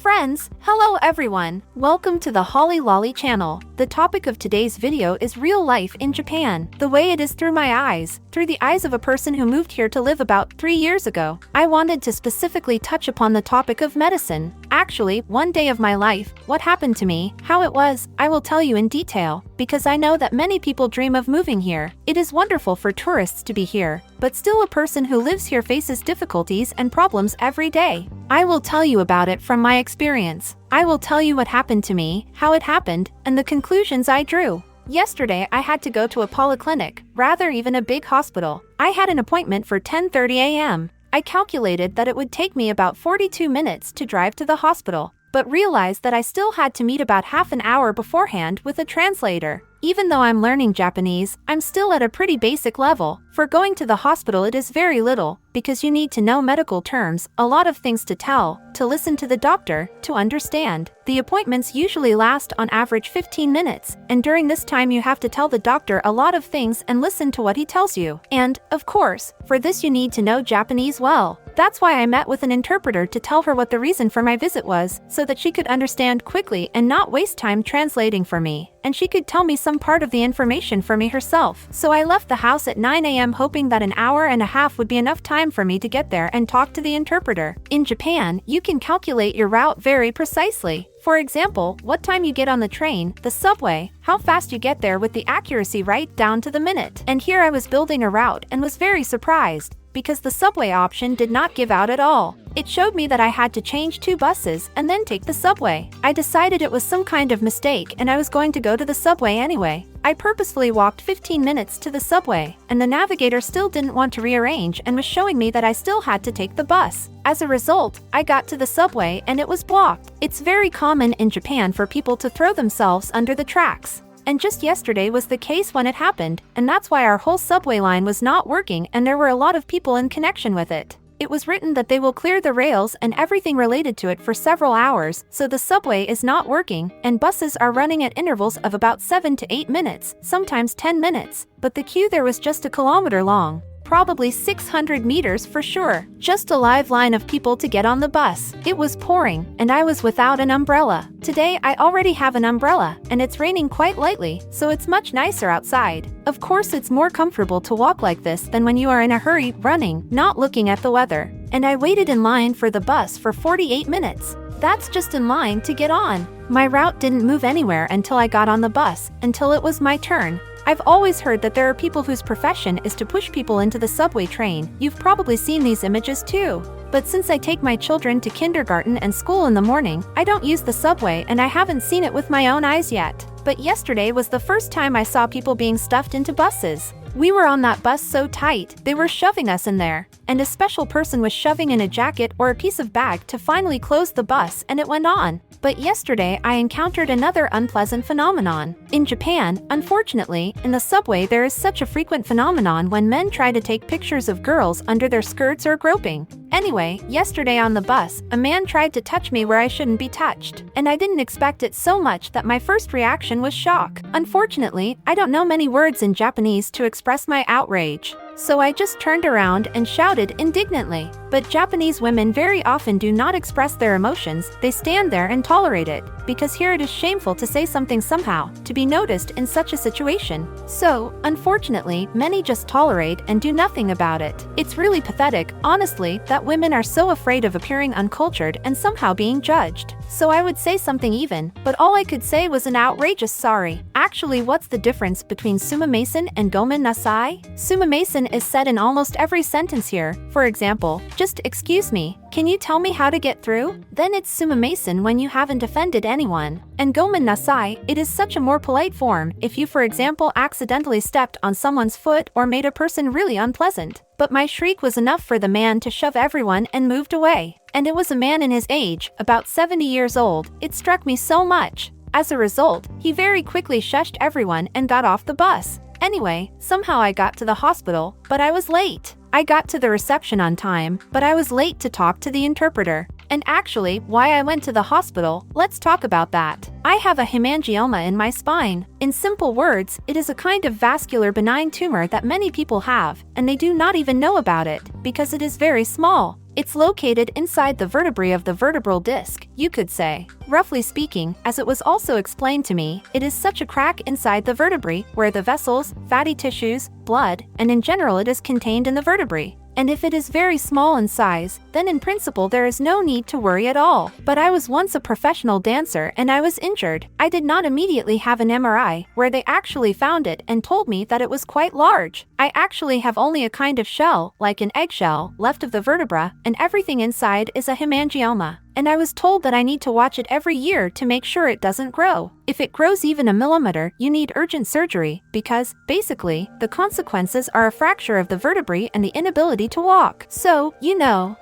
friends, hello everyone. Welcome to the Holly Lolly channel. The topic of today's video is real life in Japan, the way it is through my eyes, through the eyes of a person who moved here to live about 3 years ago. I wanted to specifically touch upon the topic of medicine. Actually, one day of my life, what happened to me, how it was, I will tell you in detail, because I know that many people dream of moving here. It is wonderful for tourists to be here, but still a person who lives here faces difficulties and problems every day. I will tell you about it from my experience. I will tell you what happened to me, how it happened, and the conclusions I drew. Yesterday I had to go to a polyclinic, rather even a big hospital. I had an appointment for 10:30 a.m. I calculated that it would take me about 42 minutes to drive to the hospital, but realized that I still had to meet about half an hour beforehand with a translator. Even though I'm learning Japanese, I'm still at a pretty basic level. For going to the hospital it is very little, because you need to know medical terms, a lot of things to tell, to listen to the doctor, to understand. The appointments usually last on average 15 minutes, and during this time you have to tell the doctor a lot of things and listen to what he tells you. And, of course, for this you need to know Japanese well. That's why I met with an interpreter to tell her what the reason for my visit was, so that she could understand quickly and not waste time translating for me, and she could tell me some part of the information for me herself. So I left the house at 9 a.m. hoping that an hour and a half would be enough time for me to get there and talk to the interpreter. In Japan, you can calculate your route very precisely. For example, what time you get on the train, the subway, how fast you get there with the accuracy right down to the minute. And here I was building a route and was very surprised, because the subway option did not give out at all. It showed me that I had to change 2 buses and then take the subway. I decided it was some kind of mistake and I was going to go to the subway anyway. I purposefully walked 15 minutes to the subway, and the navigator still didn't want to rearrange and was showing me that I still had to take the bus. As a result, I got to the subway and it was blocked. It's very common in Japan for people to throw themselves under the tracks. And just yesterday was the case when it happened, and that's why our whole subway line was not working and there were a lot of people in connection with it. It was written that they will clear the rails and everything related to it for several hours, so the subway is not working, and buses are running at intervals of about 7 to 8 minutes, sometimes 10 minutes, but the queue there was just a kilometer long. Probably 600 meters for sure. Just a live line of people to get on the bus. It was pouring, and I was without an umbrella. Today I already have an umbrella, and it's raining quite lightly, so it's much nicer outside. Of course it's more comfortable to walk like this than when you are in a hurry, running, not looking at the weather. And I waited in line for the bus for 48 minutes. That's just in line to get on. My route didn't move anywhere until I got on the bus, until it was my turn. I've always heard that there are people whose profession is to push people into the subway train. You've probably seen these images too. But since I take my children to kindergarten and school in the morning, I don't use the subway and I haven't seen it with my own eyes yet. But yesterday was the first time I saw people being stuffed into buses. We were on that bus so tight, they were shoving us in there. And a special person was shoving in a jacket or a piece of bag to finally close the bus, and it went on. But yesterday I encountered another unpleasant phenomenon. In Japan, unfortunately, in the subway there is such a frequent phenomenon when men try to take pictures of girls under their skirts or groping. Anyway, yesterday on the bus, a man tried to touch me where I shouldn't be touched, and I didn't expect it so much that my first reaction was shock. Unfortunately, I don't know many words in Japanese to express my outrage, so I just turned around and shouted indignantly. But Japanese women very often do not express their emotions, they stand there and tolerate it, because here it is shameful to say something somehow, to be noticed in such a situation. So, unfortunately, many just tolerate and do nothing about it. It's really pathetic, honestly, that women are so afraid of appearing uncultured and somehow being judged. So I would say something even, but all I could say was an outrageous sorry. Actually, what's the difference between sumimasen and gomen nasai? Sumimasen is said in almost every sentence here. For example, just excuse me, can you tell me how to get through? Then it's sumimasen when you haven't offended anyone. And gomen nasai, it is such a more polite form if you, for example, accidentally stepped on someone's foot or made a person really unpleasant. But my shriek was enough for the man to shove everyone and moved away. And it was a man in his age, about 70 years old. It struck me so much. As a result, he very quickly shushed everyone and got off the bus. Anyway, somehow I got to the hospital, but I was late. I got to the reception on time, but I was late to talk to the interpreter. And actually, why I went to the hospital, let's talk about that. I have a hemangioma in my spine. In simple words, it is a kind of vascular benign tumor that many people have, and they do not even know about it, because it is very small. It's located inside the vertebrae of the vertebral disc, you could say. Roughly speaking, as it was also explained to me, it is such a crack inside the vertebrae where the vessels, fatty tissues, blood, and in general it is contained in the vertebrae. And if it is very small in size, then in principle there is no need to worry at all. But I was once a professional dancer and I was injured. I did not immediately have an MRI, where they actually found it and told me that it was quite large. I actually have only a kind of shell, like an eggshell, left of the vertebra, and everything inside is a hemangioma. And I was told that I need to watch it every year to make sure it doesn't grow. If it grows even a millimeter, you need urgent surgery, because, basically, the consequences are a fracture of the vertebrae and the inability to walk. So,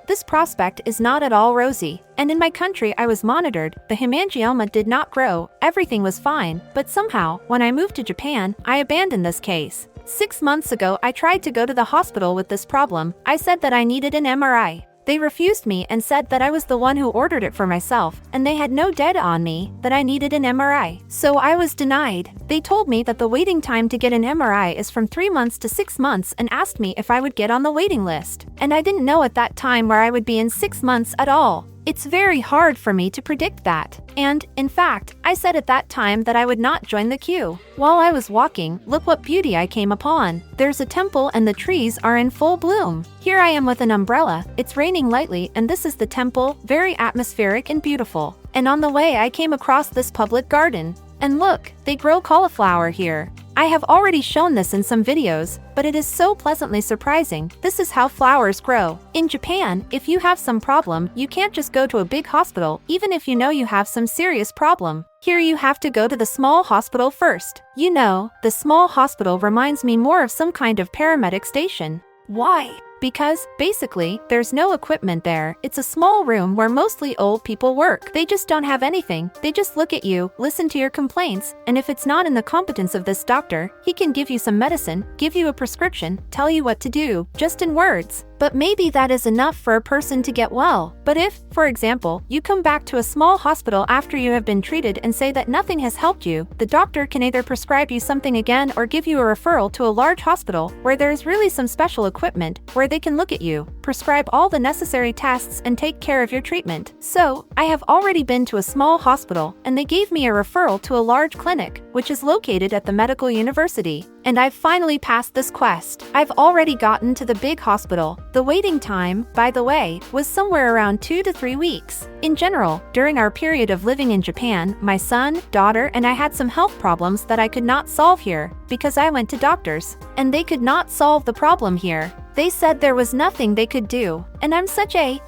this prospect is not at all rosy. And in my country I was monitored, the hemangioma did not grow, everything was fine, but somehow, when I moved to Japan, I abandoned this case. 6 months ago I tried to go to the hospital with this problem. I said that I needed an MRI. They refused me and said that I was the one who ordered it for myself, and they had no data on me, that I needed an MRI. So I was denied. They told me that the waiting time to get an MRI is from 3 months to 6 months and asked me if I would get on the waiting list. And I didn't know at that time where I would be in 6 months at all. It's very hard for me to predict that. And, in fact, I said at that time that I would not join the queue. While I was walking, look what beauty I came upon. There's a temple and the trees are in full bloom. Here I am with an umbrella, it's raining lightly, and this is the temple, very atmospheric and beautiful. And on the way I came across this public garden. And look, they grow cauliflower here. I have already shown this in some videos, but it is so pleasantly surprising. This is how flowers grow. In Japan, if you have some problem, you can't just go to a big hospital, even if you know you have some serious problem. Here you have to go to the small hospital first. The small hospital reminds me more of some kind of paramedic station. Why? Because, basically, there's no equipment there. It's a small room where mostly old people work. They just don't have anything. They just look at you, listen to your complaints, and if it's not in the competence of this doctor, he can give you some medicine, give you a prescription, tell you what to do, just in words. But maybe that is enough for a person to get well. But if, for example, you come back to a small hospital after you have been treated and say that nothing has helped you, the doctor can either prescribe you something again or give you a referral to a large hospital where there is really some special equipment, where they can look at you, prescribe all the necessary tests and take care of your treatment. So, I have already been to a small hospital and they gave me a referral to a large clinic, which is located at the medical university. And I've finally passed this quest. I've already gotten to the big hospital. The waiting time, by the way, was somewhere around 2 to 3 weeks. In general, during our period of living in Japan, my son, daughter, and I had some health problems that I could not solve here, because I went to doctors, and they could not solve the problem here. They said there was nothing they could do. And I'm such a,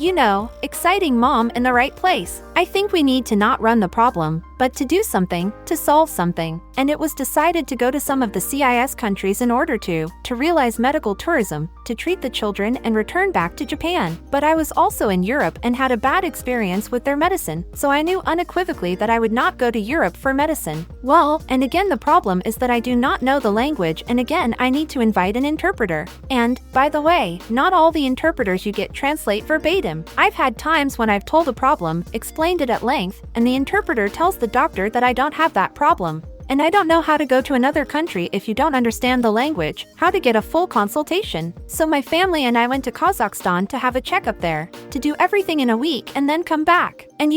exciting mom in the right place. I think we need to not run the problem, but to do something, to solve something. And it was decided to go to some of the CIS countries in order to realize medical tourism, to treat the children and return back to Japan. But I was also in Europe and had a bad experience with their medicine, so I knew unequivocally that I would not go to Europe for medicine. Well, and again the problem is that I do not know the language, and again I need to invite an interpreter. And, by the way, not all the interpreters you get translate verbatim. I've had times when I've told a problem, explained it at length, and the interpreter tells the doctor that I don't have that problem. And I don't know how to go to another country if you don't understand the language, how to get a full consultation. So my family and I went to Kazakhstan to have a checkup there, to do everything in a week and then come back. And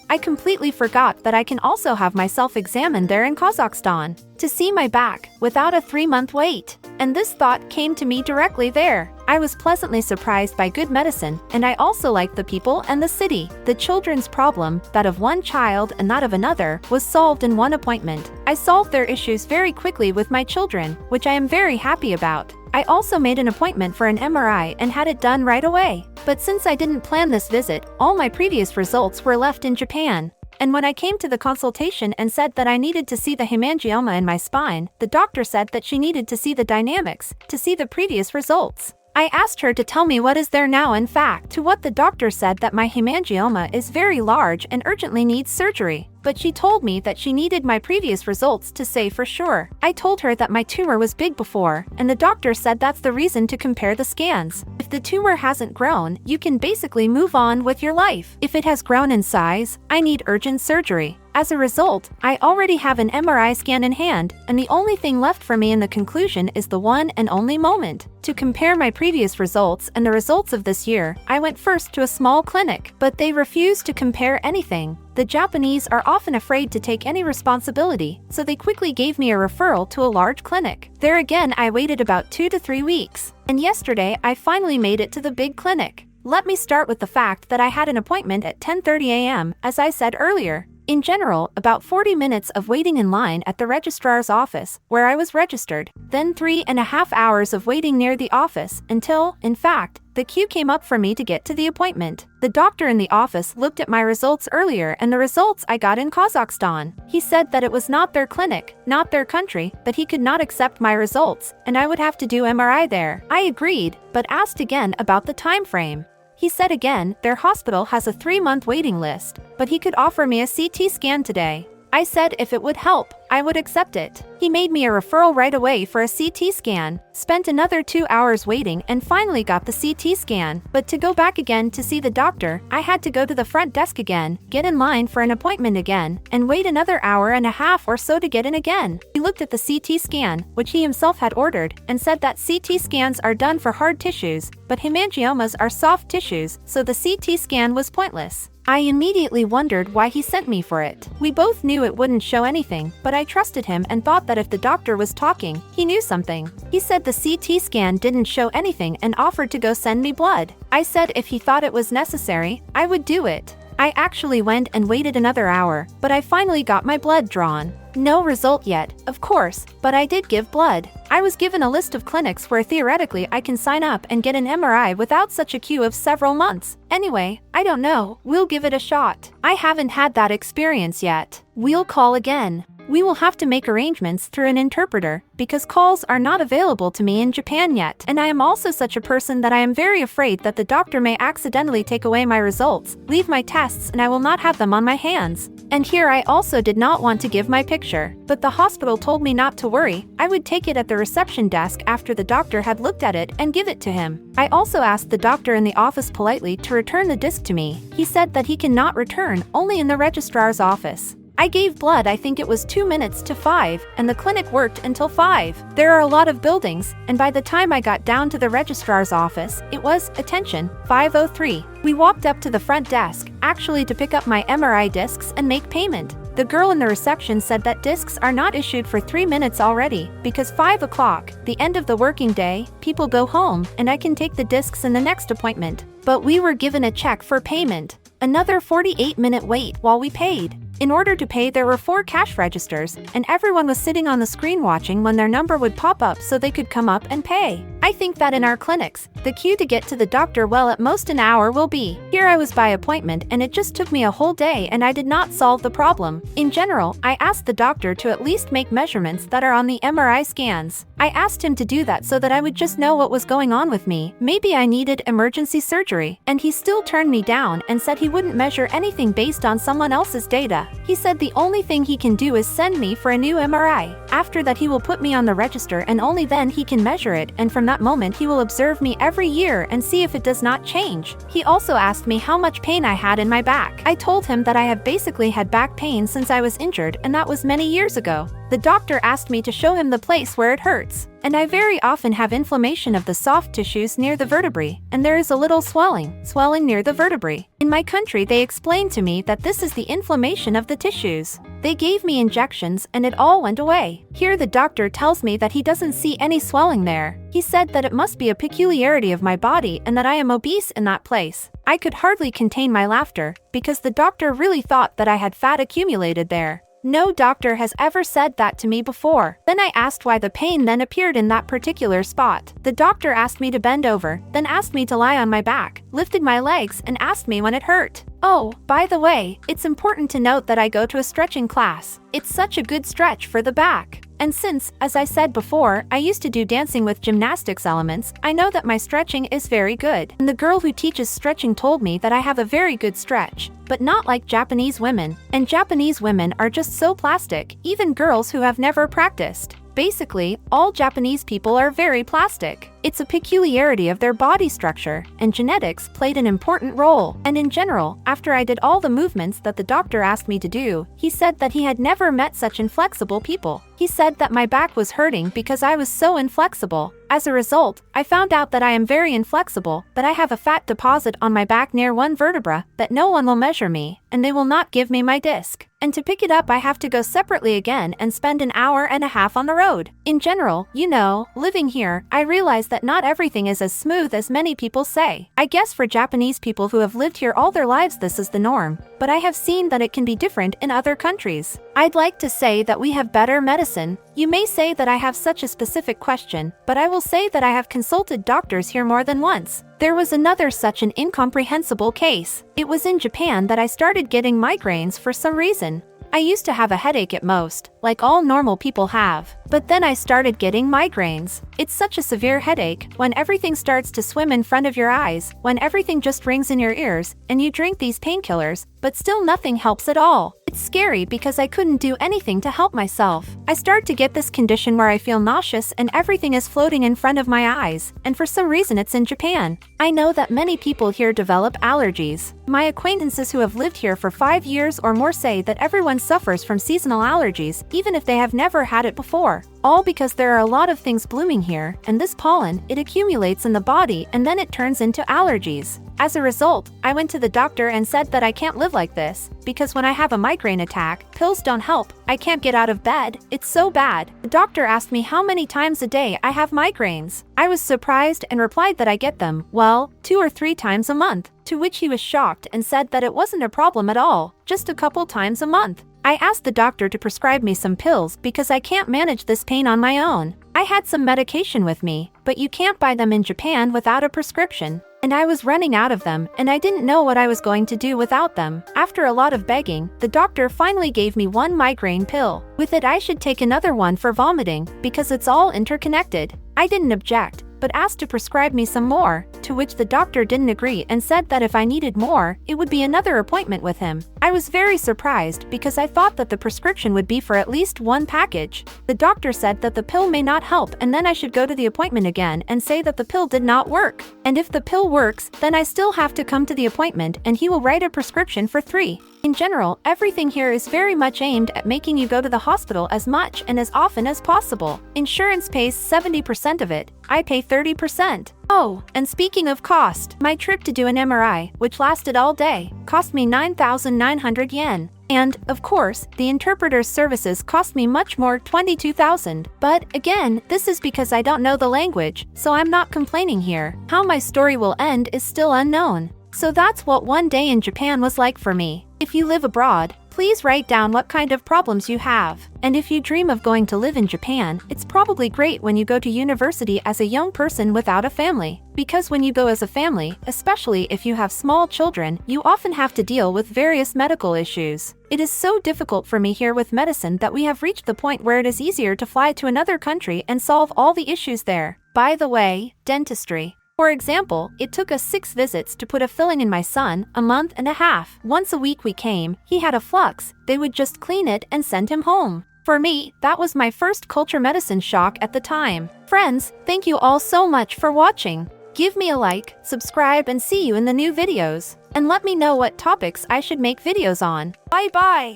I completely forgot that I can also have myself examined there in Kazakhstan, to see my back, without a 3-month wait. And this thought came to me directly there. I was pleasantly surprised by good medicine, and I also liked the people and the city. The children's problem, that of one child and that of another, was solved in one appointment. I solved their issues very quickly with my children, which I am very happy about. I also made an appointment for an MRI and had it done right away. But since I didn't plan this visit, all my previous results were left in Japan. And when I came to the consultation and said that I needed to see the hemangioma in my spine, the doctor said that she needed to see the dynamics, to see the previous results. I asked her to tell me what is there now in fact, to what the doctor said that my hemangioma is very large and urgently needs surgery. but she told me that she needed my previous results to say for sure. I told her that my tumor was big before, and the doctor said that's the reason to compare the scans. If the tumor hasn't grown, you can basically move on with your life. If it has grown in size, I need urgent surgery. As a result, I already have an MRI scan in hand, and the only thing left for me in the conclusion is the one and only moment. To compare my previous results and the results of this year, I went first to a small clinic, but they refused to compare anything. The Japanese are often afraid to take any responsibility, so they quickly gave me a referral to a large clinic. There again, I waited about 2 to 3 weeks, and yesterday I finally made it to the big clinic. Let me start with the fact that I had an appointment at 10:30 a.m., as I said earlier. In general, about 40 minutes of waiting in line at the registrar's office, where I was registered, then 3.5 hours of waiting near the office until, in fact, the queue came up for me to get to the appointment. The doctor in the office looked at my results earlier and the results I got in Kazakhstan. He said that it was not their clinic, not their country, but he could not accept my results, and I would have to do MRI there. I agreed, but asked again about the time frame. He said again, their hospital has a 3-month waiting list, but he could offer me a CT scan today. I said if it would help, I would accept it. He made me a referral right away for a CT scan, spent another 2 hours waiting and finally got the CT scan. But to go back again to see the doctor, I had to go to the front desk again, get in line for an appointment again, and wait another 1.5 hours or so to get in again. He looked at the CT scan, which he himself had ordered, and said that CT scans are done for hard tissues, but hemangiomas are soft tissues, so the CT scan was pointless. I immediately wondered why he sent me for it. We both knew it wouldn't show anything, but I trusted him and thought that if the doctor was talking, he knew something. He said the CT scan didn't show anything and offered to go send me blood. I said if he thought it was necessary, I would do it. I actually went and waited another hour, but I finally got my blood drawn. No result yet, of course, but I did give blood. I was given a list of clinics where theoretically I can sign up and get an MRI without such a queue of several months. Anyway, I don't know, we'll give it a shot. I haven't had that experience yet. We'll call again. We will have to make arrangements through an interpreter, because calls are not available to me in Japan yet. And I am also such a person that I am very afraid that the doctor may accidentally take away my results, leave my tests, and I will not have them on my hands. And here I also did not want to give my picture, but the hospital told me not to worry, I would take it at the reception desk after the doctor had looked at it and give it to him. I also asked the doctor in the office politely to return the disc to me. He said that he cannot return, only in the registrar's office. I gave blood, I think it was 2 minutes to 5, and the clinic worked until 5. There are a lot of buildings, and by the time I got down to the registrar's office, it was, attention, 5:03. We walked up to the front desk, actually to pick up my MRI discs and make payment. The girl in the reception said that discs are not issued for 3 minutes already, because 5 o'clock, the end of the working day, people go home, and I can take the discs in the next appointment. But we were given a check for payment. Another 48-minute wait while we paid. In order to pay, there were 4 cash registers, and everyone was sitting on the screen watching when their number would pop up so they could come up and pay. I think that in our clinics, the queue to get to the doctor, well, at most an hour will be. Here I was by appointment and it just took me a whole day and I did not solve the problem. In general, I asked the doctor to at least make measurements that are on the MRI scans. I asked him to do that so that I would just know what was going on with me. Maybe I needed emergency surgery, and he still turned me down and said he wouldn't measure anything based on someone else's data. He said the only thing he can do is send me for a new MRI. After that he will put me on the register and only then he can measure it, and from that moment he will observe me every year and see if it does not change. He also asked me how much pain I had in my back. I told him that I have basically had back pain since I was injured, and that was many years ago. The doctor asked me to show him the place where it hurts, and I very often have inflammation of the soft tissues near the vertebrae, and there is a little swelling near the vertebrae. In my country they explained to me that this is the inflammation of the tissues. They gave me injections and it all went away. Here the doctor tells me that he doesn't see any swelling there. He said that it must be a peculiarity of my body and that I am obese in that place. I could hardly contain my laughter, because the doctor really thought that I had fat accumulated there. No doctor has ever said that to me before. Then I asked why the pain then appeared in that particular spot. The doctor asked me to bend over, then asked me to lie on my back, lifted my legs and asked me when it hurt. Oh, by the way, it's important to note that I go to a stretching class. It's such a good stretch for the back. And since, as I said before, I used to do dancing with gymnastics elements, I know that my stretching is very good. And the girl who teaches stretching told me that I have a very good stretch, but not like Japanese women. And Japanese women are just so plastic, even girls who have never practiced. Basically, all Japanese people are very plastic. It's a peculiarity of their body structure, and genetics played an important role. And in general, after I did all the movements that the doctor asked me to do, he said that he had never met such inflexible people. He said that my back was hurting because I was so inflexible. As a result, I found out that I am very inflexible, that I have a fat deposit on my back near one vertebra, that no one will measure me, and they will not give me my disc. And to pick it up I have to go separately again and spend an hour and a half on the road. In general, you know, living here, I realize that not everything is as smooth as many people say. I guess for Japanese people who have lived here all their lives this is the norm, but I have seen that it can be different in other countries. I'd like to say that we have better medicine. You may say that I have such a specific question, but I will say that I have consulted doctors here more than once. There was another such an incomprehensible case. It was in Japan that I started getting migraines for some reason. I used to have a headache at most, like all normal people have. But then I started getting migraines. It's such a severe headache, when everything starts to swim in front of your eyes, when everything just rings in your ears, and you drink these painkillers, but still nothing helps at all. It's scary because I couldn't do anything to help myself. I start to get this condition where I feel nauseous and everything is floating in front of my eyes, and for some reason it's in Japan. I know that many people here develop allergies. My acquaintances who have lived here for 5 years or more say that everyone suffers from seasonal allergies, even if they have never had it before. All because there are a lot of things blooming here, and this pollen, it accumulates in the body and then it turns into allergies. As a result, I went to the doctor and said that I can't live like this, because when I have a migraine attack, pills don't help, I can't get out of bed, it's so bad. The doctor asked me how many times a day I have migraines. I was surprised and replied that I get them, well, 2 or 3 times a month, to which he was shocked and said that it wasn't a problem at all, just a couple times a month. I asked the doctor to prescribe me some pills because I can't manage this pain on my own. I had some medication with me, but you can't buy them in Japan without a prescription. And I was running out of them, and I didn't know what I was going to do without them. After a lot of begging, the doctor finally gave me one migraine pill. With it I should take another one for vomiting, because it's all interconnected. I didn't object, but asked to prescribe me some more, to which the doctor didn't agree and said that if I needed more, it would be another appointment with him. I was very surprised because I thought that the prescription would be for at least one package. The doctor said that the pill may not help and then I should go to the appointment again and say that the pill did not work. And if the pill works, then I still have to come to the appointment and he will write a prescription for 3. In general, everything here is very much aimed at making you go to the hospital as much and as often as possible. Insurance pays 70% of it. I pay 30%. Oh, and speaking of cost, my trip to do an MRI, which lasted all day, cost me 9,900 yen. And, of course, the interpreter's services cost me much more, 22,000. But, again, this is because I don't know the language, so I'm not complaining here. How my story will end is still unknown. So that's what one day in Japan was like for me. If you live abroad, please write down what kind of problems you have. And if you dream of going to live in Japan, it's probably great when you go to university as a young person without a family. Because when you go as a family, especially if you have small children, you often have to deal with various medical issues. It is so difficult for me here with medicine that we have reached the point where it is easier to fly to another country and solve all the issues there. By the way, dentistry. For example, it took us 6 visits to put a filling in my son, a month and a half. Once a week we came, he had a flux, they would just clean it and send him home. For me, that was my first culture medicine shock at the time. Friends, thank you all so much for watching. Give me a like, subscribe and see you in the new videos. And let me know what topics I should make videos on. Bye bye!